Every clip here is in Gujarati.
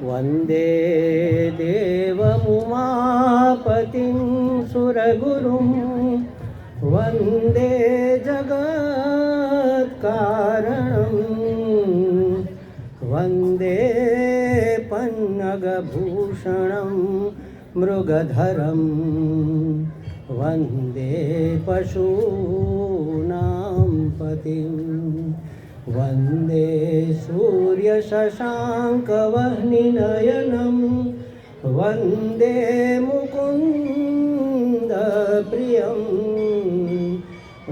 वन्दे देवमुमापतिं सुरगुरुं वन्दे जगत्कारणं वन्दे पन्नगभूषणं मृगधरं वन्दे पशूनां पतिं वन्दे सूर्यशशाङ्कवह्निनयनं वन्दे मुकुन्दप्रियं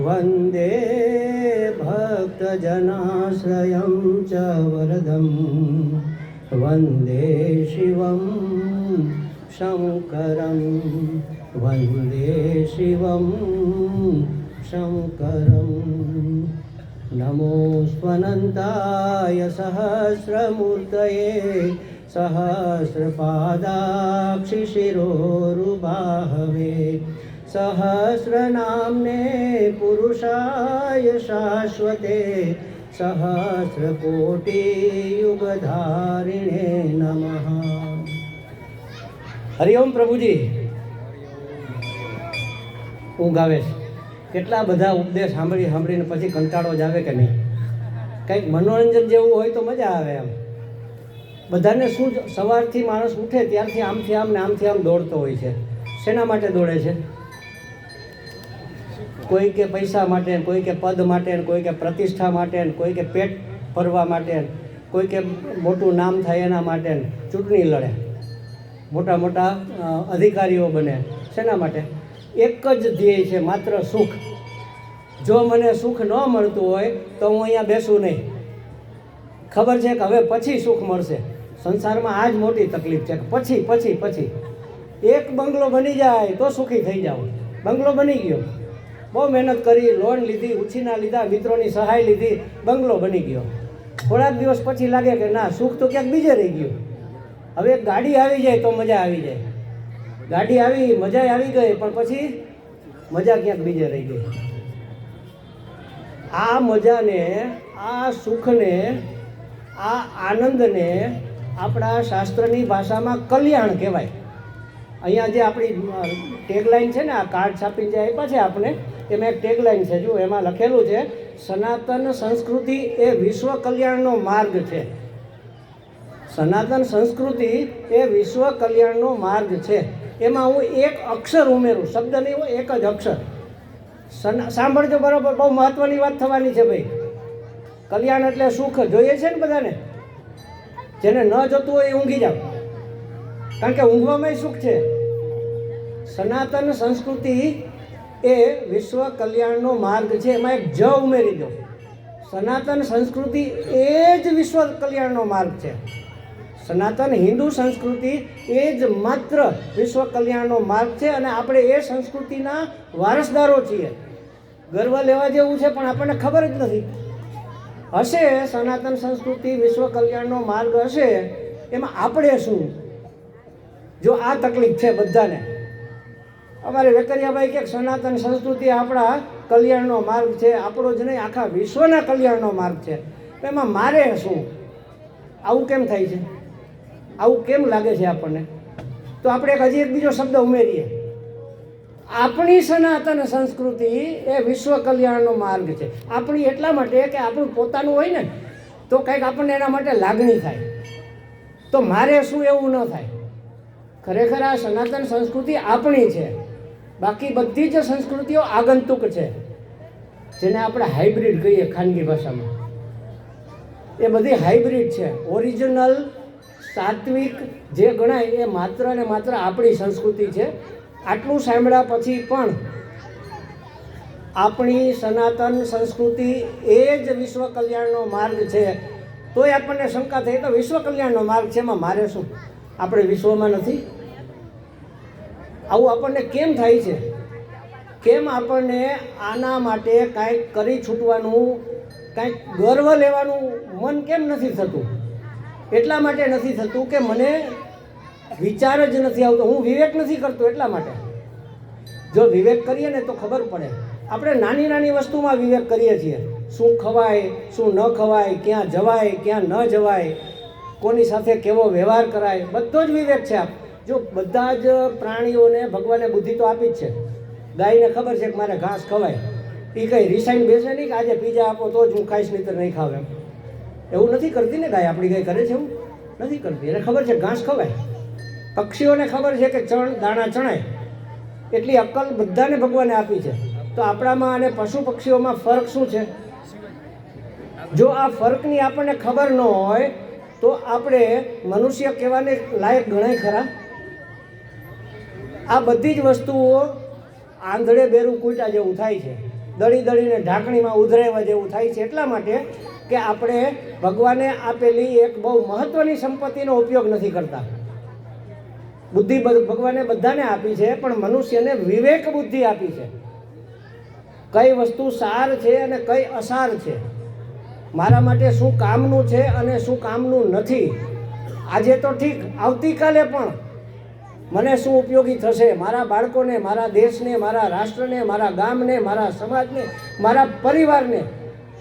वन्दे भक्तजनाश्रयं च वरदं वन्दे शिवं शङ्करं वन्दे शिवं शङ्करम् नमो स्वनन्ताय सहस्रमूर्तये सहस्रपादाक्षिशिरोरुबाहवे सहस्रनाम्ने पुरुषाय शाश्वते सहस्रकोटियुगधारिणे नमः। हरिओम प्रभुजी। ઊંઘ આવે છે? કેટલા બધા ઉપદેશ સાંભળીને પછી કંટાળો જ આવે કે નહીં? કંઈક મનોરંજન જેવું હોય તો મજા આવે. એમ બધાને શું, સવારથી માણસ ઉઠે ત્યારથી આમથી આમ ને આમથી આમ દોડતો હોય છે. શેના માટે દોડે છે? કોઈ કે પૈસા માટે, કોઈ કે પદ માટે, કોઈ કે પ્રતિષ્ઠા માટે, કોઈ કે પેટ ભરવા માટે, કોઈ કે મોટું નામ થાય એના માટે, ચૂંટણી લડે, મોટા મોટા અધિકારીઓ બને. શેના માટે? એક જ ધ્યેય છે, માત્ર સુખ. જો મને સુખ ન મળતું હોય તો હું અહીંયા બેસું નહીં. ખબર છે કે હવે પછી સુખ મળશે. સંસારમાં આ જ મોટી તકલીફ છે કે પછી એક બંગલો બની જાય તો સુખી થઈ જાવ. બંગલો બની ગયો, બહુ મહેનત કરી, લોન લીધી, ઉછીના લીધા, મિત્રોની સહાય લીધી, બંગલો બની ગયો. થોડાક દિવસ પછી લાગે કે ના, સુખ તો ક્યાંક બીજે રહી ગયું. હવે એક ગાડી આવી જાય તો મજા આવી જાય. ગાડી આવી, મજા આવી ગઈ, પણ પછી મજા ક્યાંક બીજે રહી ગઈ. આ મજાને, આ સુખને, આ આનંદને આપણા શાસ્ત્રની ભાષામાં કલ્યાણ કહેવાય. અહીંયા જે આપણી ટેગલાઇન છે ને, આ કાર્ડ છાપીને જે આપ્યા છે આપણે, એમાં એક ટેગલાઇન છે. જો એમાં લખેલું છે, સનાતન સંસ્કૃતિ એ વિશ્વ કલ્યાણનો માર્ગ છે. સનાતન સંસ્કૃતિ એ વિશ્વ કલ્યાણનો માર્ગ છે. એમાં હું એક અક્ષર ઉમેરું, શબ્દ નહીં હોય, એક જ અક્ષર. સાંભળજો બરાબર, બહુ મહત્વની વાત થવાની છે ભાઈ. કલ્યાણ એટલે સુખ જોઈએ છે ને બધાને. જેને ન જોતું હોય એ ઊંઘી જાવ, કારણ કે ઊંઘવામાં સુખ છે. સનાતન સંસ્કૃતિ એ વિશ્વ કલ્યાણનો માર્ગ છે. એમાં એક જ ઉમેરી દો. સનાતન સંસ્કૃતિ એ જ વિશ્વ કલ્યાણનો માર્ગ છે. સનાતન હિન્દુ સંસ્કૃતિ એ જ માત્ર વિશ્વ કલ્યાણનો માર્ગ છે. અને આપણે એ સંસ્કૃતિના વારસદારો છીએ. ગર્વ લેવા જેવું છે, પણ આપણને ખબર જ નથી. હશે સનાતન સંસ્કૃતિ વિશ્વ કલ્યાણનો માર્ગ હશે, એમાં આપણે શું? જો આ તકલીફ છે બધાને. અમારે વેકરિયાભાઈ કે સનાતન સંસ્કૃતિ આપણા કલ્યાણનો માર્ગ છે. આપણો જ નહીં, આખા વિશ્વના કલ્યાણનો માર્ગ છે. એમાં મારે શું? આવું કેમ થાય છે? આવું કેમ લાગે છે આપણને? તો આપણે હજી એક બીજો શબ્દ ઉમેરીએ. આપણી સનાતન સંસ્કૃતિ એ વિશ્વ કલ્યાણનો માર્ગ છે. આપણી એટલા માટે કે આપણું પોતાનું હોય ને તો કંઈક આપણને એના માટે લાગણી થાય. તો મારે શું એવું ન થાય. ખરેખર આ સનાતન સંસ્કૃતિ આપણી છે. બાકી બધી જ સંસ્કૃતિઓ આગંતુક છે, જેને આપણે હાઇબ્રિડ કહીએ ખાનગી ભાષામાં. એ બધી હાઇબ્રિડ છે. ઓરિજિનલ સાત્વિક જે ગણાય એ માત્ર ને માત્ર આપણી સંસ્કૃતિ છે. આટલું સાંભળ્યા પછી પણ આપણી સનાતન સંસ્કૃતિ એ જ વિશ્વ કલ્યાણનો માર્ગ છે, તોય આપણને શંકા થઈ તો વિશ્વ કલ્યાણનો માર્ગ છે, એમાં મારે શું? આપણે વિશ્વમાં નથી? આવું આપણને કેમ થાય છે? કેમ આપણને આના માટે કાંઈક કરી છૂટવાનું, કાંઈક ગર્વ લેવાનું મન કેમ નથી થતું? એટલા માટે નથી થતું કે મને વિચાર જ નથી આવતો. હું વિવેક નથી કરતો એટલા માટે. જો વિવેક કરીએ ને તો ખબર પડે. આપણે નાની નાની વસ્તુમાં વિવેક કરીએ છીએ. શું ખવાય શું ન ખવાય, ક્યાં જવાય ક્યાં ન જવાય, કોની સાથે કેવો વ્યવહાર કરાય, બધો જ વિવેક છે. જો બધા જ પ્રાણીઓને ભગવાને બુદ્ધિ તો આપી જ છે. ગાયને ખબર છે કે મારે ઘાસ ખવાય, એ કંઈ રિસાઈન બેસે નહીં કે આજે પીઝા આપો તો જ હું ખાઈશ, નહીં તો નહીં ખાવ. એમ એવું નથી કરતી ને ગાય. આપણી ગાય કરે છે એવું નથી કરતી. એને ખબર છે ઘાસ ખવાય. પક્ષીઓને ખબર છે કે દાણા ચણાય. એટલી અક્કલ બધાને ભગવાને આપી છે. તો આપણામાં અને પશુ પક્ષીઓમાં ફરક શું છે? જો આ ફરકની આપણને ખબર ન હોય તો આપણે મનુષ્ય કહેવાને લાયક ગણાય ખરા? આ બધી જ વસ્તુઓ આંધળે બેરું કૂટા જેવું થાય છે, દળી દળીને ઢાંકણીમાં ઉધરાવ્યા જેવું થાય છે. એટલા માટે કે આપણે ભગવાને આપેલી એક બહુ મહત્વની સંપત્તિનો ઉપયોગ નથી કરતા. બુદ્ધિ ભગવાને બધાને આપી છે, પણ મનુષ્યને વિવેક બુદ્ધિ આપી છે. કઈ વસ્તુ સાર છે અને કઈ અસાર છે, મારા માટે શું કામનું છે અને શું કામનું નથી. આજે તો ઠીક, આવતીકાલે પણ મને શું ઉપયોગી થશે, મારા બાળકોને, મારા દેશને, મારા રાષ્ટ્રને, મારા ગામને, મારા સમાજને, મારા પરિવારને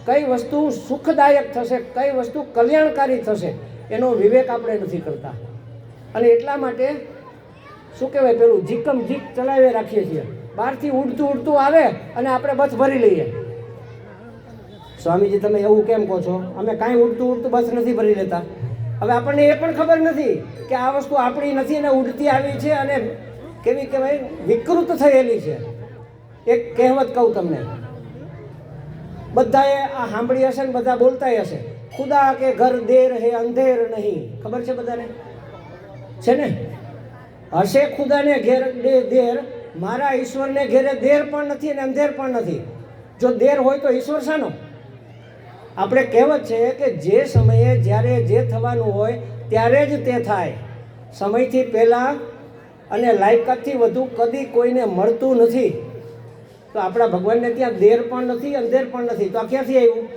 કઈ વસ્તુ સુખદાયક થશે, કઈ વસ્તુ કલ્યાણકારી થશે, એનો વિવેક આપણે નથી કરતા. અને એટલા માટે શું કહેવાય, પેલું જીકમ જીક ચલાવી રાખીએ છીએ. બહારથી ઉડતું ઉડતું આવે અને આપણે બસ ભરી લઈએ. સ્વામીજી તમે એવું કેમ કહો છો? અમે કાંઈ ઉડતું ઉડતું બસ નથી ભરી લેતા. હવે આપણને એ પણ ખબર નથી કે આ વસ્તુ આપણી નથી અને ઉડતી આવી છે અને કેવી કહેવાય વિકૃત થયેલી છે. એક કહેવત કહું તમને, બધાએ આ સાંભળી હશે ને બધા બોલતા હશે, ખુદા કે ઘર દેર હે અંધેર નહીં. ખબર છે બધાને? છે ને? હશે ખુદાને ઘેર દેર, મારા ઈશ્વરને ઘેરે દેર પણ નથી અને અંધેર પણ નથી. જો દેર હોય તો ઈશ્વર શાનો? આપણે કહેવત છે કે જે સમયે જ્યારે જે થવાનું હોય ત્યારે જ તે થાય. સમયથી પહેલાં અને લાયકાતથી વધુ કદી કોઈને મળતું નથી. તો આપણા ભગવાનને ત્યાં દેર પણ નથી, અંધેર પણ નથી. તો આ ક્યાંથી આવ્યું?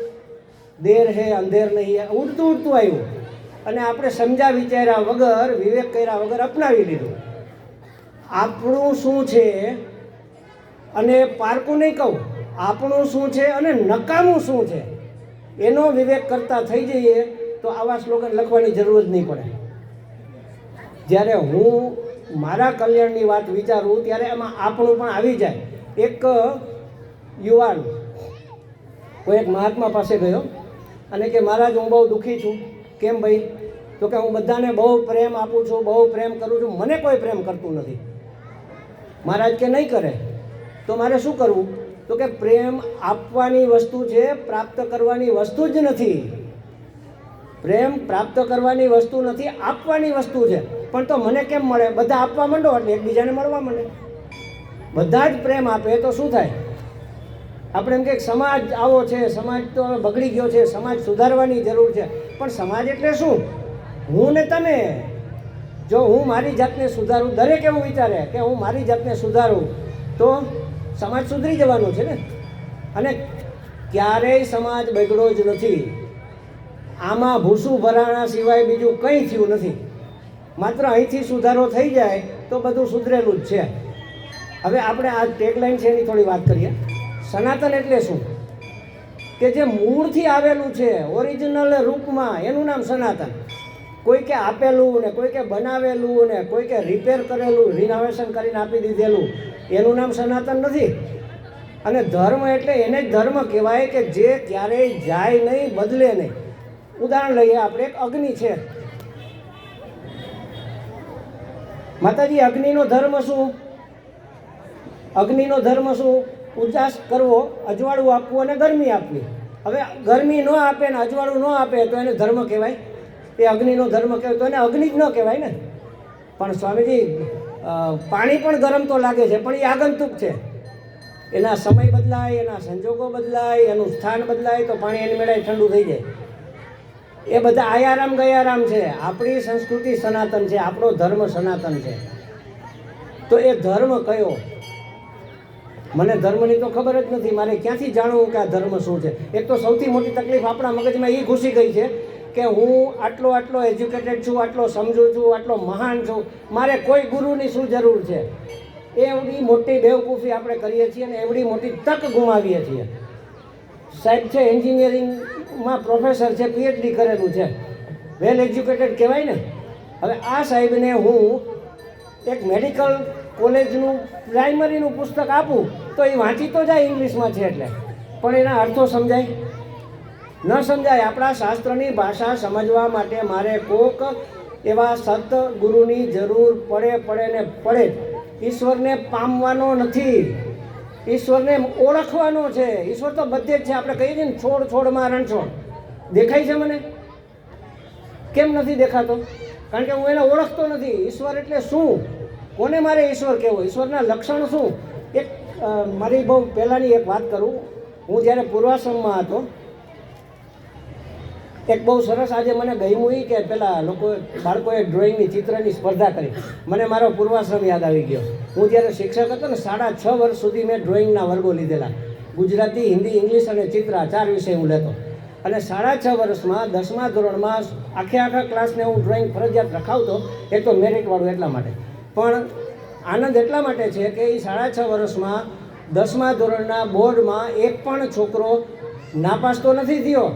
દેર હે અંધેર નહીં, ઉડતું ઉડતું આવ્યું. અને આપણે સમજ્યા વિચાર્યા વગર, વિવેક કર્યા વગર અપનાવી લીધું. આપણું શું છે અને પારકું નહીં કહું, આપણું શું છે અને નકામું શું છે એનો વિવેક કરતા થઈ જઈએ તો આવા સ્લોગન લખવાની જરૂર જ નહીં પડે. જ્યારે હું મારા કલ્યાણની વાત વિચારું ત્યારે એમાં આપણું પણ આવી જાય. એક યુવાન કોઈ એક મહાત્મા પાસે ગયો અને કે મહારાજ હું બહુ દુઃખી છું. કેમ ભાઈ? તો કે હું બધાને બહુ પ્રેમ આપું છું, બહુ પ્રેમ કરું છું, મને કોઈ પ્રેમ કરતું નથી. મહારાજ કે નહીં કરે તો મારે શું કરવું? તો કે પ્રેમ આપવાની વસ્તુ છે, પ્રાપ્ત કરવાની વસ્તુ જ નથી. પ્રેમ પ્રાપ્ત કરવાની વસ્તુ નથી, આપવાની વસ્તુ છે. પણ તો મને કેમ મળે? બધા આપવા માંડો એટલે એકબીજાને મળવા માંડે. બધા જ પ્રેમ આપે તો શું થાય? આપણે એમ કે સમાજ આવો છે, સમાજ તો બગડી ગયો છે, સમાજ સુધારવાની જરૂર છે. પણ સમાજ એટલે શું? હું ને તમે. જો હું મારી જાતને સુધારું, દરેક એવું વિચારે કે હું મારી જાતને સુધારું તો સમાજ સુધરી જવાનો છે ને. અને ક્યારેય સમાજ બગડ્યો જ નથી. આમાં ભૂસું ભરાણા સિવાય બીજું કંઈ થયું નથી. માત્ર અહીંથી સુધારો થઈ જાય તો બધું સુધરેલું જ છે. હવે આપણે આ ટેગલાઇન છે એની થોડી વાત કરીએ. સનાતન એટલે શું? કે જે મૂળથી આવેલું છે, ઓરિજિનલ રૂપમાં, એનું નામ સનાતન. કોઈ કે આપેલું ને કોઈ કે બનાવેલું ને કોઈ કે રિપેર કરેલું, રિનોવેશન કરીને આપી દીધેલું, એનું નામ સનાતન નથી. અને ધર્મ એટલે એને જ ધર્મ કહેવાય કે જે ક્યારેય જાય નહીં, બદલે નહીં. ઉદાહરણ લઈએ આપણે, એક અગ્નિ છે. માતાજી, અગ્નિનો ધર્મ શું? અગ્નિનો ધર્મ શું? ઉજાસ કરવો, અજવાળું આપવું અને ગરમી આપવી. હવે ગરમી ન આપે ને અજવાળું ન આપે તો એને ધર્મ કહેવાય? એ અગ્નિનો ધર્મ કહેવાય? તો એને અગ્નિ જ ન કહેવાય ને. પણ સ્વામીજી, પાણી પણ ગરમ તો લાગે છે, પણ એ આગંતુક છે. એના સમય બદલાય, એના સંજોગો બદલાય, એનું સ્થાન બદલાય તો પાણી એની મેળાએ ઠંડુ થઈ જાય. એ બધા આયારામ ગયારામ છે. આપણી સંસ્કૃતિ સનાતન છે, આપણો ધર્મ સનાતન છે. તો એ ધર્મ કયો? મને ધર્મની તો ખબર જ નથી. મારે ક્યાંથી જાણવું કે આ ધર્મ શું છે? એક તો સૌથી મોટી તકલીફ આપણા મગજમાં એ ઘૂસી ગઈ છે કે હું આટલો એજ્યુકેટેડ છું, આટલો સમજુ છું, આટલો મહાન છું, મારે કોઈ ગુરુની શું જરૂર છે? એવડી મોટી બેવકૂફી આપણે કરીએ છીએ અને એવડી મોટી તક ગુમાવીએ છીએ. સાહેબ છે એન્જિનિયરિંગમાં પ્રોફેસર છે, પીએચડી કરેલું છે, વેલ એજ્યુકેટેડ કહેવાય ને. હવે આ સાહેબને હું એક મેડિકલ કોલેજનું પ્રાઇમરીનું પુસ્તક આપું તો એ વાંચી તો જાય ઇંગ્લિશમાં છે એટલે, પણ એના અર્થો સમજાય ન સમજાય. આપણા શાસ્ત્રની ભાષા સમજવા માટે મારે કોક એવા સતગુરુની જરૂર પડે ને પડે. ઈશ્વરને પામવાનો નથી, ઈશ્વરને ઓળખવાનો છે. ઈશ્વર તો બધે જ છે. આપણે કહીએ છીએ ને છોડ છોડમાં રણછોડ. દેખાય છે મને? કેમ નથી દેખાતો? કારણ કે હું એને ઓળખતો નથી. ઈશ્વર એટલે શું? કોને મારે ઈશ્વર કહેવો? ઈશ્વરના લક્ષણ શું? એક મારી બહુ પહેલાંની એક વાત કરું. હું જ્યારે પૂર્વાશ્રમમાં હતો, એક બહુ સરસ આજે મને ગમ્યું એ કે પેલા બાળકોએ ડ્રોઈંગની ચિત્રની સ્પર્ધા કરી. મને મારો પૂર્વાશ્રમ યાદ આવી ગયો. હું જ્યારે શિક્ષક હતો ને 6.5 વર્ષ સુધી મેં ડ્રોઈંગના વર્ગો લીધેલા. ગુજરાતી, હિન્દી, ઇંગ્લિશ અને ચિત્ર 4 વિષય હું લેતો. અને 6.5 વર્ષમાં 10મા ધોરણમાં આખા ક્લાસને હું ડ્રોઈંગ ફરજિયાત રખાવતો. એક તો મેરિટવાળું એટલા માટે, પણ આનંદ એટલા માટે છે કે એ 6.5 વર્ષમાં 10મા ધોરણના બોર્ડમાં એક પણ છોકરો નાપાસ તો નથી થયો,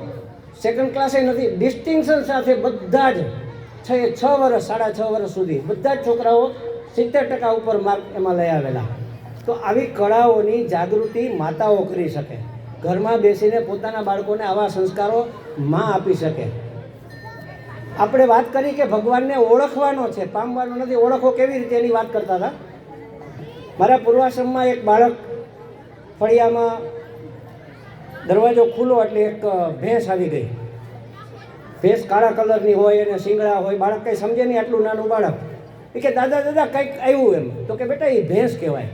સેકન્ડ ક્લાસે નથી, ડિસ્ટિંક્શન સાથે બધા જ 6 વર્ષ 6.5 વર્ષ સુધી બધા જ છોકરાઓ 70% ઉપર માર્ક એમાં લઈ આવેલા. તો આવી કળાઓની જાગૃતિ માતાઓ કરી શકે, ઘરમાં બેસીને પોતાના બાળકોને આવા સંસ્કારો માં આપી શકે. આપણે વાત કરી કે ભગવાનને ઓળખવાનો છે, પામવાનો નથી. ઓળખો કેવી રીતે એની વાત કરતા હતા. મારા પૂર્વાશ્રમમાં એક બાળક ફળિયામાં દરવાજો ખુલ્લો એટલે એક ભેંસ આવી ગઈ. ભેંસ કાળા કલરની હોય અને શિંગડા હોય. બાળક કંઈ સમજે નહીં, આટલું નાનું બાળક. એ કે દાદા કંઈક આવ્યું એમ. તો કે બેટા એ ભેંસ કહેવાય.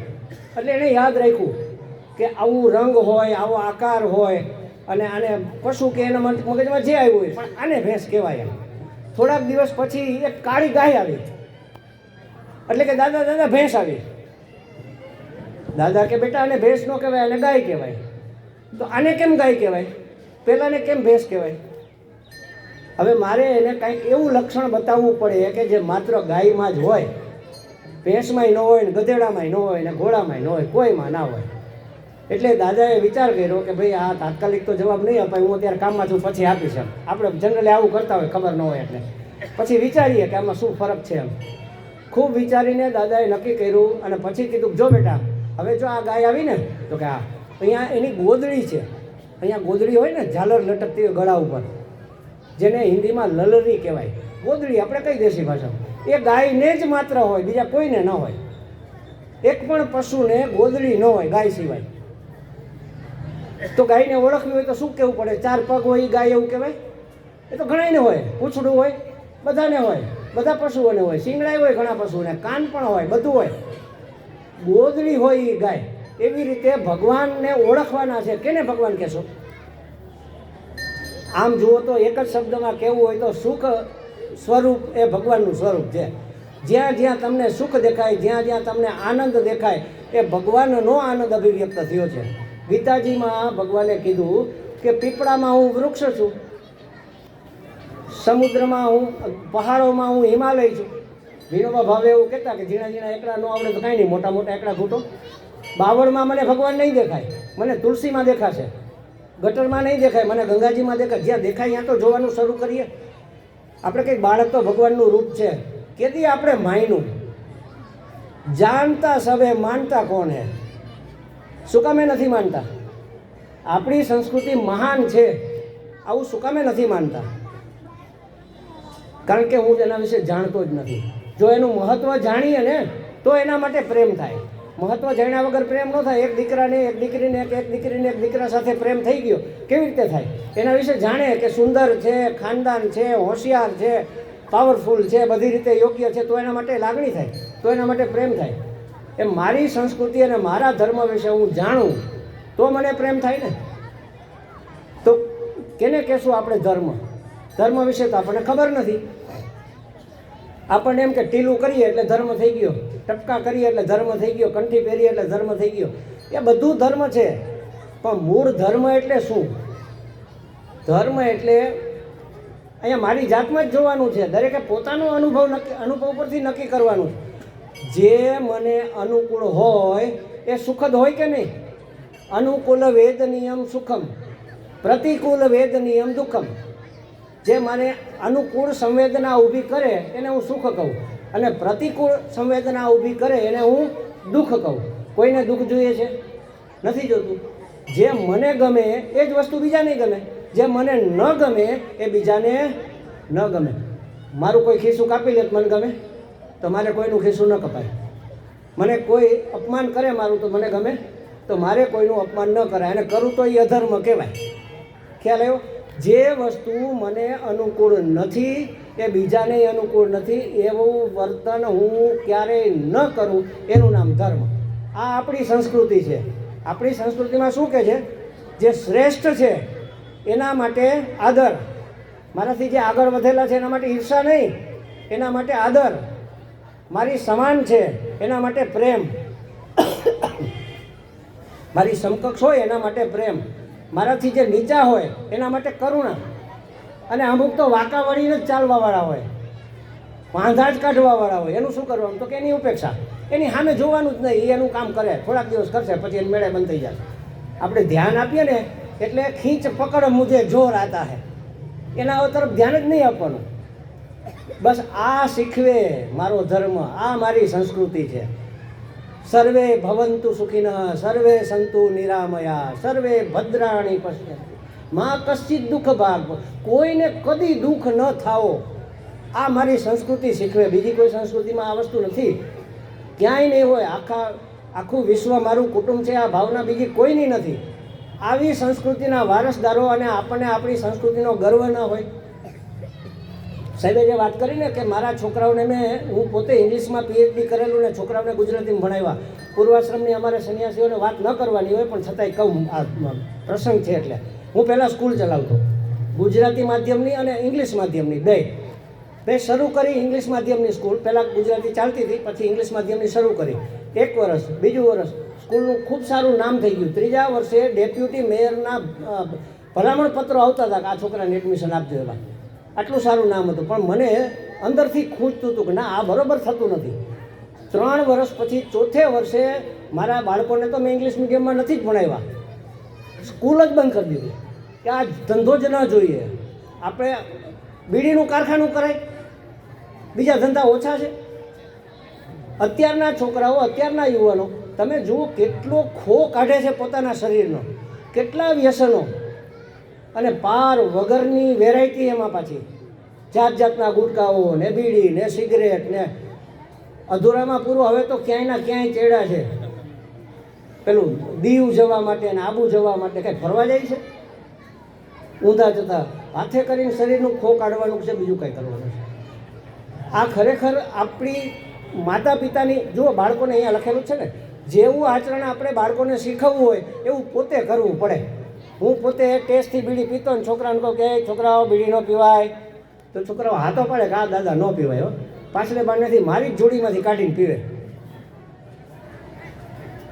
એટલે એણે યાદ રાખ્યું કે આવું રંગ હોય, આવો આકાર હોય અને આને પશુ કે એના મગજમાં જે આવ્યું હોય, પણ આને ભેંસ કહેવાય એમ. થોડાક દિવસ પછી એક કાળી ગાય આવી. એટલે કે દાદા ભેંસ આવી. દાદા કે બેટા આને ભેંસ ન કહેવાય, આને ગાય કહેવાય. તો આને કેમ ગાય કહેવાય, પેલાને કેમ ભેંસ કહેવાય? હવે મારે એને કંઈક એવું લક્ષણ બતાવવું પડે કે જે માત્ર ગાયમાં જ હોય, ભેંસમાંય ન હોય, ને ગધેડામાંય ન હોય, ને ઘોડામાંય ન હોય, કોઈમાં ના હોય. એટલે દાદાએ વિચાર કર્યો કે ભાઈ આ તાત્કાલિક તો જવાબ નહીં અપાય, હું અત્યારે કામમાં છું, પછી આપીશ એમ. આપણે જનરલી આવું કરતા હોય, ખબર ન હોય એટલે પછી વિચારીએ કે આમાં શું ફરક છે એમ. ખૂબ વિચારીને દાદાએ નક્કી કર્યું અને પછી કીધું જો બેટા હવે જો આ ગાય આવી ને તો કે અહીંયા એની ગોદડી છે. અહીંયા ગોદડી હોય ને, ઝાલર લટકતી હોય ગળા ઉપર, જેને હિન્દીમાં લલરી કહેવાય. ગોદડી આપણે કઈ દેશી ભાષામાં, એ ગાયને જ માત્ર હોય, બીજા કોઈને ન હોય. એક પણ પશુને ગોદડી ન હોય ગાય સિવાય. તો ગાયને ઓળખવી હોય તો શું કહેવું પડે? 4 પગ હોય એ ગાય એવું કહેવાય? એ તો ઘણાને હોય. પૂંછડું હોય, બધાને હોય, બધા પશુઓને હોય. શિંગડાય હોય ઘણા પશુઓને, કાન પણ હોય, બધું હોય. ગોદડી હોય એ ગાય. એવી રીતે ભગવાનને ઓળખવાના છે. કેને ભગવાન કહેશો? આમ જુઓ તો એક જ શબ્દમાં કહેવું હોય તો સુખ સ્વરૂપ એ ભગવાનનું સ્વરૂપ છે. જ્યાં જ્યાં તમને સુખ દેખાય, જ્યાં જ્યાં તમને આનંદ દેખાય, એ ભગવાનનો આનંદ અભિવ્યક્ત થયો છે. ગીતાજીમાં ભગવાને કીધું કે પીપળામાં હું વૃક્ષ છું, સમુદ્રમાં હું, પહાડોમાં હું હિમાલય છું. વિનોબા ભાવે એવું કહેતા કે ઝીણા એકડા ન આવડે તો કાંઈ નહીં, મોટા એકડા ઘૂંટો. બાવળમાં મને ભગવાન નહીં દેખાય, મને તુલસીમાં દેખાશે. ગટરમાં નહીં દેખાય, મને ગંગાજીમાં દેખાય. જ્યાં દેખાય ત્યાં તો જોવાનું શરૂ કરીએ. આપણે કંઈક બાળક તો ભગવાનનું રૂપ છે. કેદી આપણે માયનું જાણતા સવે માનતા કોણ હે? શું કામે નથી માનતા? આપણી સંસ્કૃતિ મહાન છે, આવું શું કામે નથી માનતા? કારણ કે હું એના વિશે જાણતો જ નથી. જો એનું મહત્ત્વ જાણીએ ને તો એના માટે પ્રેમ થાય. મહત્ત્વ જાણ્યા વગર પ્રેમ ન થાય. એક દીકરાને એક દીકરીને, એક દીકરીને એક દીકરા સાથે પ્રેમ થઈ ગયો, કેવી રીતે થાય? એના વિશે જાણે કે સુંદર છે, ખાનદાન છે, હોશિયાર છે, પાવરફુલ છે, બધી રીતે યોગ્ય છે, તો એના માટે લાગણી થાય, તો એના માટે પ્રેમ થાય. એ મારી સંસ્કૃતિ અને મારા ધર્મ વિશે હું જાણું તો મને પ્રેમ થાય ને. તો કેને કહેશું આપણે ધર્મ? ધર્મ વિશે તો આપણને ખબર નથી. આપણને એમ કે ટીલું કરીએ એટલે ધર્મ થઈ ગયો, ટપકા કરીએ એટલે ધર્મ થઈ ગયો, કંઠી પહેરીએ એટલે ધર્મ થઈ ગયો. એ બધું ધર્મ છે, પણ મૂળ ધર્મ એટલે શું? ધર્મ એટલે અહીંયા મારી જાતમાં જ જોવાનું છે. દરેકે પોતાનો અનુભવ પરથી નક્કી કરવાનું છે. જે મને અનુકૂળ હોય એ સુખદ હોય કે નહીં? અનુકૂળ વેદ નિયમ સુખમ, પ્રતિકૂળ વેદ નિયમ દુઃખમ. જે મને અનુકૂળ સંવેદના ઊભી કરે એને હું સુખ કહું, અને પ્રતિકૂળ સંવેદના ઊભી કરે એને હું દુઃખ કહું. કોઈને દુઃખ જોઈએ છે? નથી જોતું. જે મને ગમે એ જ વસ્તુ બીજાને ગમે, જે મને ન ગમે એ બીજાને ન ગમે. મારું કોઈ ખિસ્સું કાપી લે તો મને ગમે? તો મારે કોઈનું ખિસ્સું ન કપાય. મને કોઈ અપમાન કરે મારું તો મને ગમે? તો મારે કોઈનું અપમાન ન કરાય, અને કરું તો એ અધર્મ કહેવાય. ખ્યાલ આવ્યો? જે વસ્તુ મને અનુકૂળ નથી એ બીજાને અનુકૂળ નથી એવું વર્તન હું ક્યારેય ન કરું, એનું નામ ધર્મ. આ આપણી સંસ્કૃતિ છે. આપણી સંસ્કૃતિમાં શું કહે છે? જે શ્રેષ્ઠ છે એના માટે આદર, મારાથી જે આગળ વધેલા છે એના માટે ઈર્ષા નહીં, એના માટે આદર, મારી સમાન છે એના માટે પ્રેમ, મારી સમકક્ષ હોય એના માટે પ્રેમ, મારાથી જે નીચા હોય એના માટે કરુણા. અને અમુક તો વાંકા વળીને જ ચાલવાવાળા હોય, વાંધા જ કાઢવાવાળા હોય. એનું શું કરવાનું? તો કે એની ઉપેક્ષા, એની સામે જોવાનું જ નહીં. એનું કામ કરે, થોડાક દિવસ કરશે, પછી એને મેળે બંધ થઈ જશે. આપણે ધ્યાન આપીએ ને એટલે ખીંચ પકડ મુજે જોર આતા હે, એના તરફ ધ્યાન જ નહીં આપવાનું. બસ આ શીખવે મારો ધર્મ, આ મારી સંસ્કૃતિ છે. સર્વે ભવંતુ સુખિનઃ, સર્વે સંતુ નિરામયા, સર્વે ભદ્રાણી પશ્યન્તુ મા કશ્ચિત દુઃખ ભાગ. કોઈને કદી દુઃખ ન થાવો, આ મારી સંસ્કૃતિ શીખવે. બીજી કોઈ સંસ્કૃતિમાં આ વસ્તુ નથી, ક્યાંય નહીં હોય. આખું વિશ્વ મારું કુટુંબ છે, આ ભાવના બીજી કોઈની નથી. આવી સંસ્કૃતિના વારસદારો, અને આપણને આપણી સંસ્કૃતિનો ગર્વ ન હોય. સાહેબે જે વાત કરી ને કે મારા છોકરાઓને હું પોતે ઇંગ્લિશમાં પીએચડી કરેલું ને છોકરાઓને ગુજરાતીમાં ભણાવ્યા. પૂર્વાશ્રમની અમારે સંન્યાસીઓને વાત ન કરવાની હોય, પણ છતાંય કહું, આ પ્રસંગ છે એટલે. હું પહેલાં સ્કૂલ ચલાવતો, ગુજરાતી માધ્યમની અને ઇંગ્લિશ માધ્યમની બે શરૂ કરી. ઇંગ્લિશ માધ્યમની સ્કૂલ પહેલાં ગુજરાતી ચાલતી હતી, પછી ઇંગ્લિશ માધ્યમની શરૂ કરી. 1 વર્ષ, બીજું વર્ષ સ્કૂલનું ખૂબ સારું નામ થઈ ગયું. 3જા વર્ષે ડેપ્યુટી મેયરના ભલામણ પત્રો આવતા હતા કે આ છોકરાને એડમિશન આપજો. એવા આટલું સારું નામ હતું, પણ મને અંદરથી ખૂંચતું હતું કે ના, આ બરાબર થતું નથી. 3 વર્ષ પછી 4થે વર્ષે મારા બાળકોને તો મેં ઇંગ્લિશ મીડિયમમાં નથી જ ભણાવ્યા, સ્કૂલ જ બંધ કરી દીધી કે આ ધંધો જ ન જોઈએ. આપણે બીડીનું કારખાનું કરાય, બીજા ધંધા ઓછા છે. અત્યારના છોકરાઓ, અત્યારના યુવાનો તમે જુઓ કેટલો ખો કાઢે છે પોતાના શરીરનો, કેટલા વ્યસનો, અને પાર વગરની વેરાયટી. એમાં પાછી જાત જાતના ગુટકાઓ ને બીડી ને સિગરેટ ને અધૂરામાં પૂરું. હવે તો ક્યાંય ના ક્યાંય ચેડા છે. પેલું દીવ જવા માટે ને આબુ જવા માટે કંઈ ફરવા જાય છે, ઊંધા જતા હાથે કરીને શરીરનું ખો કાઢવાનું છે, બીજું કંઈ કરવાનું છે. આ ખરેખર આપણી માતા પિતાની, જુઓ બાળકોને અહીંયા લખેલું છે ને, જેવું આચરણ આપણે બાળકોને શીખવવું હોય એવું પોતે કરવું પડે. હું પોતે ટેસ્ટથી બીડી પીતો ને છોકરાને કહું કે છોકરાઓ બીડી ન પીવાય, તો છોકરાઓ હાથો પડે કે આ દાદા ન પીવાય. પાછલે બારણેથી મારી જ જોડીમાંથી કાઢીને પીવે.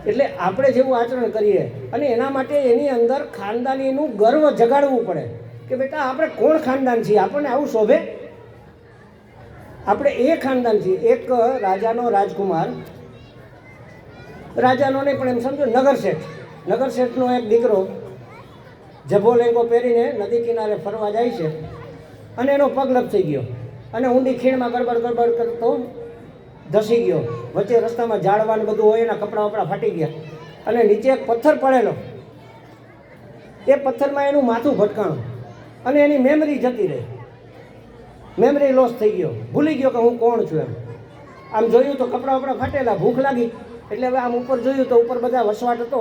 એટલે આપણે જેવું આચરણ કરીએ, અને એના માટે એની અંદર ખાનદાનીનું ગર્વ જગાડવું પડે કે બેટા આપણે કોણ ખાનદાન છીએ, આપણને આવું શોભે, આપણે એ ખાનદાન છીએ. એક રાજાનો રાજકુમાર, રાજાનો નહીં પણ એમ સમજો નગર શેઠનો એક દીકરો જભો લેંગો પહેરીને નદી કિનારે ફરવા જાય છે, અને એનો પગ લપસી ગયો, અને ઊંડી ખીણમાં ગડબડ કરતો ધસી ગયો. વચ્ચે રસ્તામાં ઝાડવાનું બધું હોય, એના કપડાં વપડા ફાટી ગયા, અને નીચે એક પથ્થર પડેલો. એ પથ્થરમાં એનું માથું ભટકાણું, અને એની મેમરી જતી રહી, મેમરી લોસ થઈ ગયો, ભૂલી ગયો કે હું કોણ છું. એમ આમ જોયું તો કપડાં વપડા ફાટેલા, ભૂખ લાગી એટલે હવે આમ ઉપર જોયું તો ઉપર બધા વસવાટ હતો.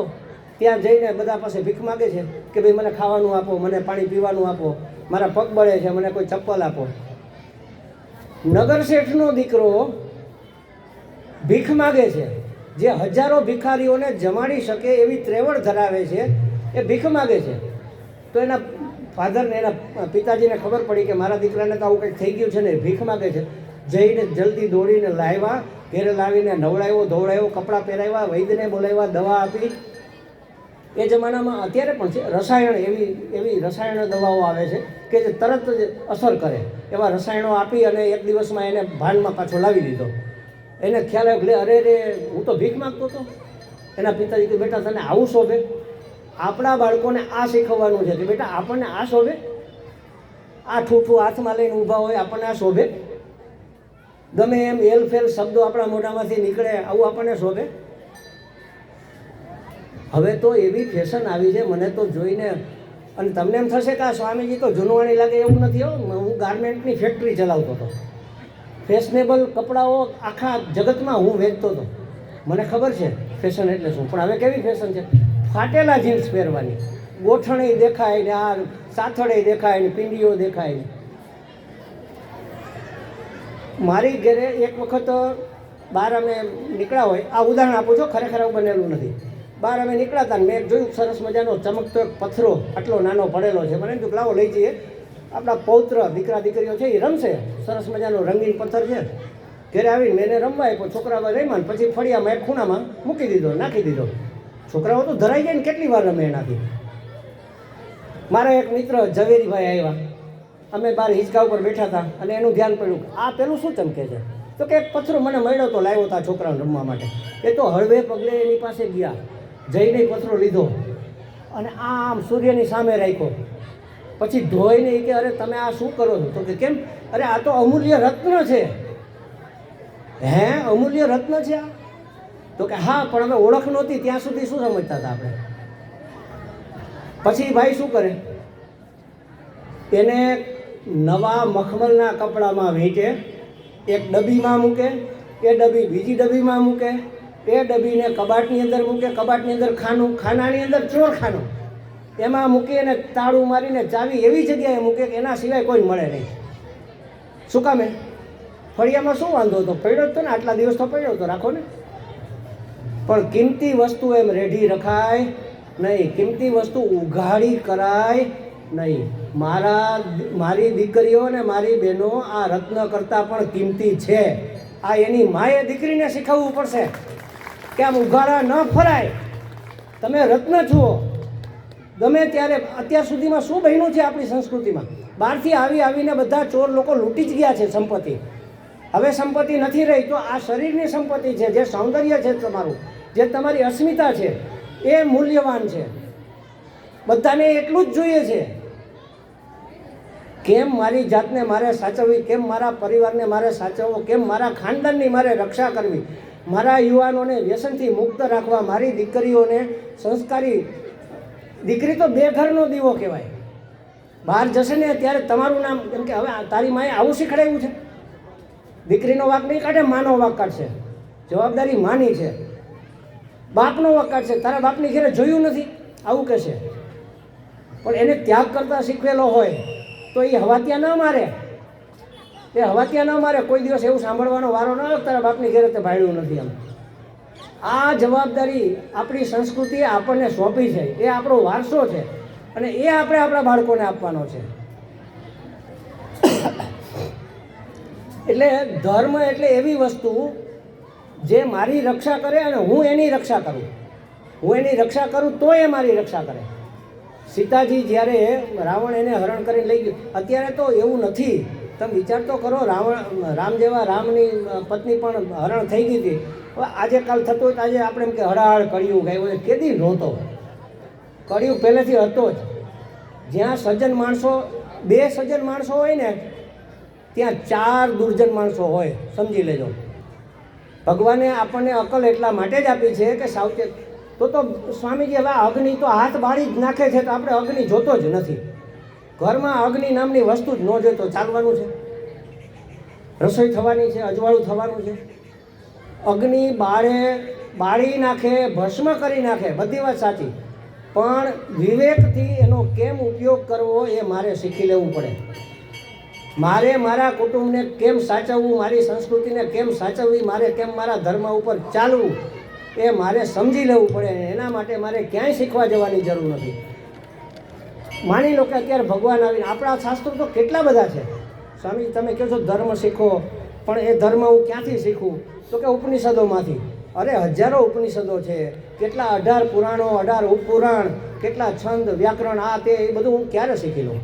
ત્યાં જઈને બધા પાસે ભીખ માગે છે કે ભાઈ મને ખાવાનું આપો, મને પાણી પીવાનું આપો, મારા પગ બળે છે, મને કોઈ ચપ્પલ આપો. નગર શેઠનો દીકરો ભીખ માગે છે, જે હજારો ભિખારીઓને જમાડી શકે એવી ત્રેવડ ધરાવે છે, એ ભીખ માગે છે. તો એના ફાધરને, એના પિતાજીને ખબર પડી કે મારા દીકરાને તો આવું કંઈક થઈ ગયું છે ને, ભીખ માગે છે. જઈને જલ્દી દોડીને લાવ્યા, ઘેરે લાવીને નવડાવ્યો, ધોવડાવ્યો, કપડાં પહેરાવ્યા, વૈદ્યને બોલાવ્યા, દવા આપી. એ જમાનામાં અત્યારે પણ છે રસાયણ, એવી રસાયણ દવાઓ આવે છે કે જે તરત જ અસર કરે. એવા રસાયણો આપી અને એક દિવસમાં એને ભાનમાં પાછો લાવી દીધો. એને ખ્યાલ આવ્યો કે અરે હું તો ભીખ માગતો હતો. એના પિતાજી કે બેટા તને આવું શોભે, આપણા બાળકોને આ શીખવવાનું છે કે બેટા આપણને આ શોભે, આ ઠૂઠું હાથમાં લઈને ઊભા હોય આપણને આ શોભે, ગમે એમ એલફેલ શબ્દો આપણા મોઢામાંથી નીકળે આવું આપણને શોભે. હવે તો એવી ફેશન આવી છે મને તો જોઈને, અને તમને એમ થશે કે આ સ્વામીજી તો જૂનવાણી લાગે, એવું નથી હો. હું ગાર્મેન્ટની ફેક્ટરી ચલાવતો હતો, ફેશનેબલ કપડાઓ આખા જગતમાં હું વેચતો હતો, મને ખબર છે ફેશન એટલે શું. પણ હવે કેવી ફેશન છે, ફાટેલા જીન્સ પહેરવાની, ગોઠણી દેખાય ને આ સાથળે દેખાય ને પીંડીઓ દેખાય ને. મારી ઘરે એક વખત બહાર અમે નીકળ્યા હોય, આ ઉદાહરણ આપું છું, ખરેખર આવું બનેલું નથી. બહાર અમે નીકળ્યા હતા, મેં જોયું સરસ મજાનો ચમકતો એક પથ્થરો આટલો નાનો પડેલો છે. મને કીધું લાવો લઈ જઈએ, આપણા પૌત્ર દીકરા દીકરીઓ છે એ રમશે, સરસ મજાનો રંગીન પથ્થર છે. ઘરે આવીને મેં એને રમવા આપ્યો, છોકરાઓ રમ્યા, પછી ફળિયામાં એક ખૂણામાં મૂકી દીધો, નાખી દીધો. છોકરાઓ તો ધરાઈ જાય ને કેટલી વાર રમે એનાથી. મારા એક મિત્ર ઝવેરીભાઈ આવ્યા, અમે બહાર હિંચકા ઉપર બેઠા હતા અને એનું ધ્યાન પડ્યું આ પેલું શું ચમકે છે, તો કે એક પથ્થરો મને મળ્યો તો લાવ્યો હતા છોકરાઓને રમવા માટે. એ તો હળવે પગલે એની પાસે ગયા, જઈને પથ્થરો લીધો અને આમ સૂર્યની સામે રાખ્યો, પછી ધોઈને એ કે અરે તમે આ શું કરો છો, તો કે કેમ, અરે આ તો અમૂલ્ય રત્ન છે. હે અમૂલ્ય રત્ન છે આ, તો કે હા પણ હવે ઓળખ નહોતી ત્યાં સુધી શું સમજતા હતા આપણે. પછી ભાઈ શું કરે, એને નવા મખમલના કપડામાં વેચે, એક ડબ્બીમાં મૂકે, એ ડબ્બી બીજી ડબ્બીમાં મૂકે, એ ડબ્બીને કબાટની અંદર મૂકે, કબાટની અંદર ખાનું, ખાનાની અંદર ચોરખાનું, એમાં મૂકી અને તાળું મારીને ચાવી એવી જગ્યાએ મૂકે કે એના સિવાય કોઈ મળે નહીં. શું કામે, ફળિયામાં શું વાંધો હતો, પડ્યો જ તો ને, આટલા દિવસ તો પડ્યો તો, રાખો ને. પણ કિંમતી વસ્તુ એમ રેઢી રખાય નહીં, કિંમતી વસ્તુ ઉઘાડી કરાય નહીં. મારી દીકરીઓ ને મારી બહેનો આ રત્ન કરતાં પણ કિંમતી છે. આ એની માએ દીકરીને શીખવવું પડશે કે આમ ઉઘાડા ન ફરાય, તમે રત્ન છો. ગમે ત્યારે અત્યાર સુધીમાં શું બન્યું છે આપણી સંસ્કૃતિમાં, બહારથી આવીને બધા ચોર લોકો લૂંટી જ ગયા છે સંપત્તિ. હવે સંપત્તિ નથી રહી તો આ શરીરની સંપત્તિ છે, જે સૌંદર્ય છે તમારું, જે તમારી અસ્મિતા છે એ મૂલ્યવાન છે, બધાને એટલું જ જોઈએ છે. કેમ મારી જાતને મારે સાચવવી, કેમ મારા પરિવારને મારે સાચવવો, કેમ મારા ખાનદાનની મારે રક્ષા કરવી, મારા યુવાનોને વ્યસનથી મુક્ત રાખવા, મારી દીકરીઓને સંસ્કારી. દીકરી તો બે ઘરનો દીવો કહેવાય. બહાર જશે ને ત્યારે તમારું નામ, કેમ કે હવે તારી માએ આવું શીખડાવ્યું છે. દીકરીનો વાંક નહીં કાઢે, માનો વાંક કાઢશે. જવાબદારી માની છે, બાપનો વાંક કાઢશે. તારા બાપની ઘરે જોયું નથી આવું કહેશે. પણ એને ત્યાગ કરતા શીખવેલો હોય તો એ હવાતિયા ન મારે, એ હવાતિયા ન મારે. કોઈ દિવસ એવું સાંભળવાનો વારો ન આવે તારા બાપની ઘરે તે ભાડ્યું નથી. આમ આ જવાબદારી આપણી સંસ્કૃતિએ આપણને સોંપી છે, એ આપણો વારસો છે અને એ આપણે આપણા બાળકોને આપવાનો છે. એટલે ધર્મ એટલે એવી વસ્તુ જે મારી રક્ષા કરે અને હું એની રક્ષા કરું. હું એની રક્ષા કરું તો એ મારી રક્ષા કરે. સીતાજી જ્યારે રાવણ એને હરણ કરીને લઈ ગયું, અત્યારે તો એવું નથી. તમે વિચાર તો કરો, રામ જેવા રામની પત્ની પણ હરણ થઈ ગઈ હતી. હવે આજે કાલ થતું હોય તો આજે આપણે એમ કે હળાહળ કળિયુગ આવ્યો, કેદી નહોતો. કળિયુગ પહેલેથી હતો જ. જ્યાં સજ્જન માણસો, બે સજ્જન માણસો હોય ને ત્યાં ચાર દુર્જન માણસો હોય, સમજી લેજો. ભગવાને આપણને અકલ એટલા માટે જ આપી છે કે સાવચેત. તો સ્વામીજી હવે અગ્નિ તો હાથ બાળી જ નાખે છે, તો આપણે અગ્નિ જોતો જ નથી. ઘરમાં અગ્નિ નામની વસ્તુ જ ન જોતો ચાલવાનું છે. રસોઈ થવાની છે, અજવાળું થવાનું છે. અગ્નિ બાળી નાખે, ભસ્મ કરી નાખે, બધી વાત સાચી. પણ વિવેકથી એનો કેમ ઉપયોગ કરવો એ મારે શીખી લેવું પડે. મારે મારા કુટુંબને કેમ સાચવવું, મારી સંસ્કૃતિને કેમ સાચવવી, મારે કેમ મારા ધર્મ ઉપર ચાલવું એ મારે સમજી લેવું પડે. એના માટે મારે ક્યાંય શીખવા જવાની જરૂર નથી. માની લો કે અત્યારે ભગવાન આવીને, આપણા શાસ્ત્રો તો કેટલા બધા છે. સ્વામી તમે કહો છો ધર્મ શીખો, પણ એ ધર્મ હું ક્યાંથી શીખું, તો કે ઉપનિષદોમાંથી. અરે હજારો ઉપનિષદો છે, કેટલા 18 પુરાણો, 18 ઉપપુરાણ, કેટલા છંદ વ્યાકરણ, આ તે એ બધું હું ક્યારે શીખી લઉં.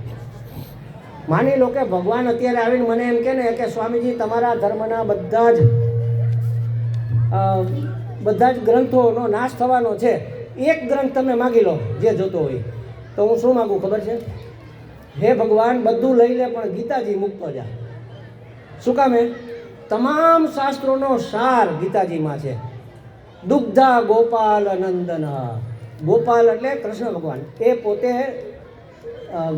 માની લો કે ભગવાન અત્યારે આવીને મને એમ કહે ને કે સ્વામીજી તમારા ધર્મના બધા જ ગ્રંથોનો નાશ થવાનો છે, એક ગ્રંથ તમે માગી લો જે જોતો હોય, તો હું શું માગું ખબર છે? હે ભગવાન, બધું લઈ લે પણ ગીતાજી મૂકતો જા. શું કામે? તમામ શાસ્ત્રોનો સાર ગીતાજીમાં છે. દુગ્ધા ગોપાલ નંદન. ગોપાલ એટલે કૃષ્ણ ભગવાન. એ પોતે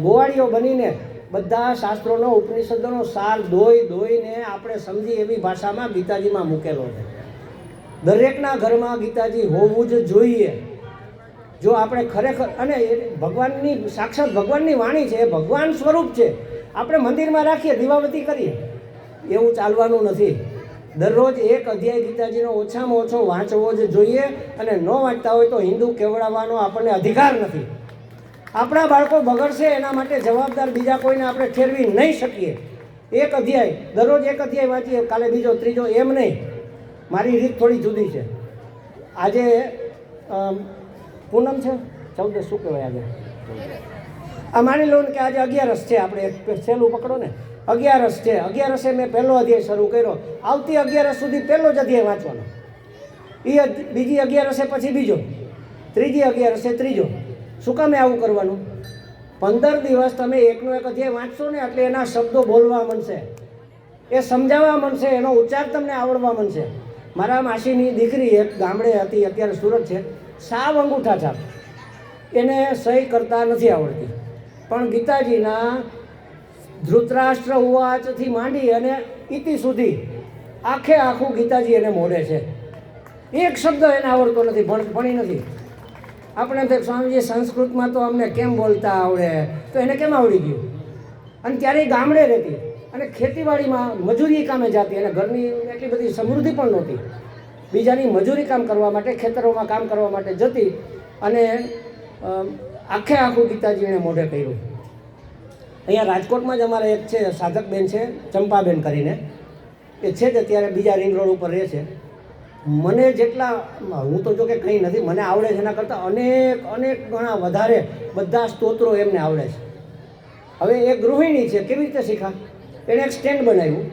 ગોવાળીઓ બનીને બધા શાસ્ત્રોનો, ઉપનિષદોનો સાર દોઈને આપણે સમજી એવી ભાષામાં ગીતાજીમાં મૂકેલો છે. દરેકના ઘરમાં ગીતાજી હોવું જ જોઈએ. જો આપણે ખરેખર, અને એ ભગવાનની, સાક્ષાત ભગવાનની વાણી છે, ભગવાન સ્વરૂપ છે. આપણે મંદિરમાં રાખીએ, દીવાબત્તી કરીએ, એવું ચાલવાનું નથી. દરરોજ એક અધ્યાય ગીતાજીનો ઓછામાં ઓછો વાંચવો જ જોઈએ. અને ન વાંચતા હોય તો હિન્દુ કેવડાવવાનો આપણને અધિકાર નથી. આપણા બાળકો બગડશે એના માટે જવાબદાર બીજા કોઈને આપણે ઠેરવી નહીં શકીએ. એક અધ્યાય, દરરોજ એક અધ્યાય વાંચીએ, કાલે બીજો, ત્રીજો, એમ નહીં. મારી રીત થોડી જુદી છે. આજે પૂનમ છે, 14 શું કહેવાય આજે? આ માની લો ને કે આજે 11 છે. આપણે એક સહેલું પકડો ને, 11 છે. 11 મેં પહેલો અધ્યાય શરૂ કર્યો. આવતી 11 સુધી પહેલો જ અધ્યાય વાંચવાનો. એ બીજી 11 પછી બીજો, ત્રીજી 11 ત્રીજો. શું કામે આવું કરવાનું? 15 દિવસ તમે એકનો એક અધ્યાય વાંચશો ને એટલે એના શબ્દો બોલવા માંડશે, એ સમજાવવા માંડશે, એનો ઉચ્ચાર તમને આવડવા માંડશે. મારા માસીની દીકરી એક ગામડે હતી, અત્યારે સુરત છે, સાવ અંગૂઠા છાપ. એને સહી કરતા નથી આવડતી, પણ ગીતાજીના ધૃતરાષ્ટ્ર ઉવાચથી માંડી અને ઇતિ સુધી આખે આખું ગીતાજી એને મોઢે છે. એક શબ્દ એને આવડતો નથી, ભણી નથી. આપણે તો સ્વામીજી સંસ્કૃતમાં તો અમને કેમ બોલતા આવડે, તો એને કેમ આવડી ગયું? અને ત્યારે ગામડે રહેતી અને ખેતીવાડીમાં મજૂરી કામે જતી, અને ઘરની એટલી બધી સમૃદ્ધિ પણ નહોતી. બીજાની મજૂરી કામ કરવા માટે, ખેતરોમાં કામ કરવા માટે જતી, અને આખે આખું ગીતાજી એણે મોઢે કર્યું. અહીંયા રાજકોટમાં જ અમારે એક છે સાધકબેન છે, ચંપાબેન કરીને, એ છે જ અત્યારે બીજા રિંગ રોડ ઉપર રહે છે. મને જેટલા, હું તો જો કે કંઈ નથી, મને આવડે છે એના કરતાં અનેક ગણા વધારે બધા સ્તોત્રો એમને આવડે છે. હવે એ ગૃહિણી છે, કેવી રીતે શીખા? એણે એક સ્ટેન્ડ બનાવ્યું,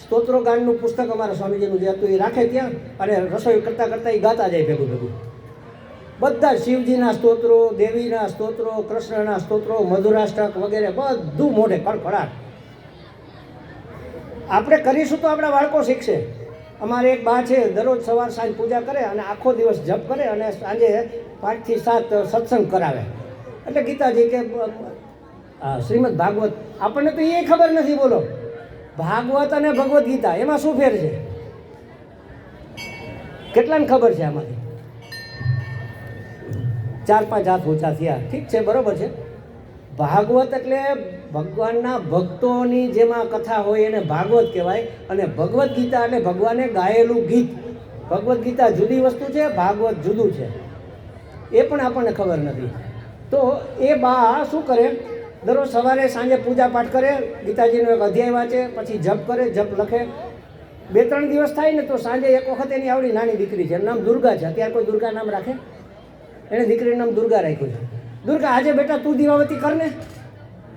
સ્તોત્રો ગાનનું પુસ્તક અમારા સ્વામીજીનું જે હતું એ રાખે ત્યાં, અને રસોઈ કરતાં કરતાં એ ગાતા જાય ભેગું ભેગું. બધા શિવજીના સ્તોત્રો, દેવીના સ્તોત્રો, કૃષ્ણના સ્તોત્રો, મધુરાષ્ટક વગેરે બધું મોઢે ખડખડાટ. આપણે કરીશું તો આપણા બાળકો શીખશે. અમારે એક બા છે, દરરોજ સવાર સાંજ પૂજા કરે અને આખો દિવસ જપ કરે, અને સાંજે 5 થી 7 સત્સંગ કરાવે. એટલે ગીતાજી કે શ્રીમદ ભાગવત, આપણને તો એ ખબર નથી. બોલો, ભાગવત અને ભગવદ્ ગીતા એમાં શું ફેર છે? કેટલાને ખબર છે આમાંથી? 4-5 હાથ ઊંચા થયા. ઠીક છે, બરોબર છે. ભાગવત એટલે ભગવાનના ભક્તોની જેમાં કથા હોય એને ભાગવત કહેવાય, અને ભગવદ્ ગીતા એટલે ભગવાને ગાયેલું ગીત. ભગવદ્ ગીતા જુદી વસ્તુ છે, ભાગવત જુદું છે. એ પણ આપણને ખબર નથી. તો એ બા શું કરે? દરરોજ સવારે સાંજે પૂજા પાઠ કરે, ગીતાજીનો એક અધ્યાય વાંચે, પછી જપ કરે, જપ લખે. 2-3 દિવસ થાય ને તો સાંજે એક વખત એની આવડી નાની દીકરી છે, એનું નામ દુર્ગા છે. અત્યારે કોઈ દુર્ગા નામ રાખે? એને દીકરીનું નામ દુર્ગા રાખ્યું છે. દુર્ગા, આજે બેટા તું દીવાબત્તી કર ને.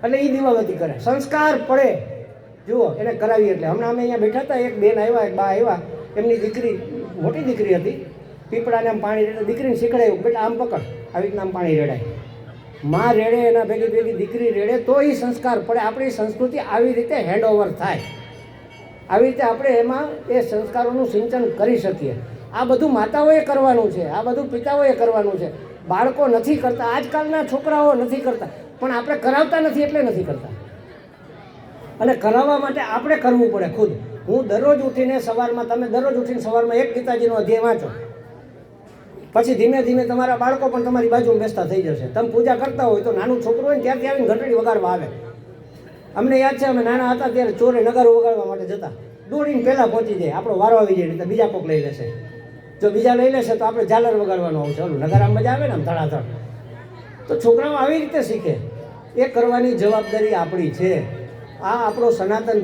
એટલે એ દીવાબત્તી કરે, સંસ્કાર પડે. જુઓ, એને કરાવી. એટલે હમણાં અમે અહીંયા બેઠા હતા, એક બેન આવ્યા, એક બા આવ્યા, એમની દીકરી, મોટી દીકરી હતી, પીપળાને આમ પાણી રેડે. દીકરીને શીખડાયું, બેટા આમ પકડ, આવી રીતના આમ પાણી રેડાય. માં રેડે, એના ભેગી દીકરી રેડે, તો એ સંસ્કાર પડે. આપણી સંસ્કૃતિ આવી રીતે હેન્ડઓવર થાય. આવી રીતે આપણે એમાં એ સંસ્કારોનું સિંચન કરી શકીએ. આ બધું માતાઓએ કરવાનું છે, આ બધું પિતાઓએ કરવાનું છે. બાળકો નથી કરતા, આજકાલના છોકરાઓ નથી કરતા, પણ આપણે કરાવતા નથી એટલે નથી કરતા. અને કરાવવા માટે આપણે કરવું પડે ખુદ. હું દરરોજ ઉઠીને સવારમાં, તમે દરરોજ ઉઠીને સવારમાં એક ગીતાજીનો અધ્યાય વાંચો, પછી ધીમે ધીમે તમારા બાળકો પણ તમારી બાજુમાં બેસતા થઈ જશે. તમે પૂજા કરતા હોય તો નાનું છોકરું હોય ને ત્યારથી આવીને ઘંટડી વગાડવા આવે. અમને યાદ છે, અમે નાના હતા ત્યારે ચોરે નગારો વગાડવા માટે જતા, દોડીને પહેલાં પહોંચી જાય, આપણો વારો આવી જાય, નહીં બીજા કોક લઈ લેશે. જો બીજા લઈ લેશે તો આપણે ઝાલર વગાડવાનું આવશે. ઓલું નગારામાં મજા આવે ને આમ ધડાધડ. તો છોકરાઓ આવી રીતે શીખે. એ કરવાની જવાબદારી આપણી છે. આ આપણો સનાતન,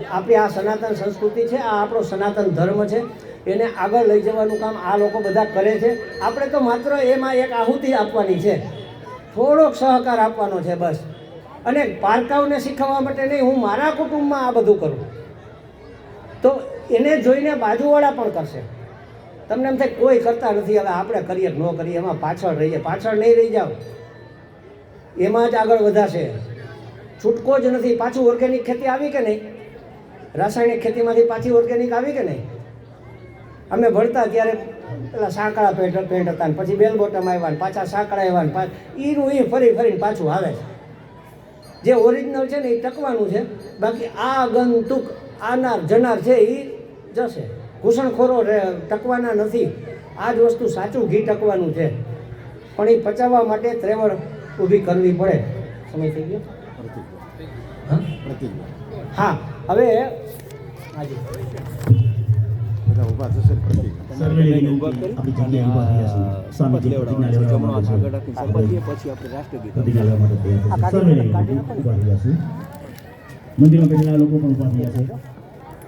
આપણી આ સનાતન સંસ્કૃતિ છે, આ આપણો સનાતન ધર્મ છે. એને આગળ લઈ જવાનું કામ આ લોકો બધા કરે છે. આપણે તો માત્ર એમાં એક આહુતિ આપવાની છે, થોડોક સહકાર આપવાનો છે બસ. અને પારકાઓને શીખવવા માટે નહીં, હું મારા કુટુંબમાં આ બધું કરું તો એને જોઈને બાજુવાળા પણ કરશે. તમને એમ થાય કોઈ કરતા નથી, હવે આપણે કરીએ કે ન કરીએ, એમાં પાછળ રહી જાય. પાછળ નહીં રહી જાઓ, એમાં જ આગળ વધાશે. છૂટકો જ નથી. પાછું ઓર્ગેનિક ખેતી આવી કે નહીં? રાસાયણિક ખેતીમાંથી પાછી ઓર્ગેનિક આવી કે નહીં? અમે ભણતા ત્યારે પેલા સાંકળા પેન્ટ હતા ને પછી બેલ બોટમ આવ્યા ને પાછા સાંકળા આવ્યા ને ઈનું ઈ ફરી ફરીને પાછું આવે છે. જે ઓરિજિનલ છે ને એ ટકવાનું છે, બાકી આ ગંતુક આનાર જનાર છે એ જશે. ઘૂસણખોરો ટકવાના નથી. આ જ વસ્તુ સાચું ઘી ટકવાનું છે, પણ એ પચાવવા માટે ત્રેવડ ઊભી કરવી પડે. સમય થઈ ગયો? હા, હવે હાજી બધા ઊભા થશે પ્રતિક મંદિરમાં બેઠેલા લોકો પણ ઉભા થયા છે.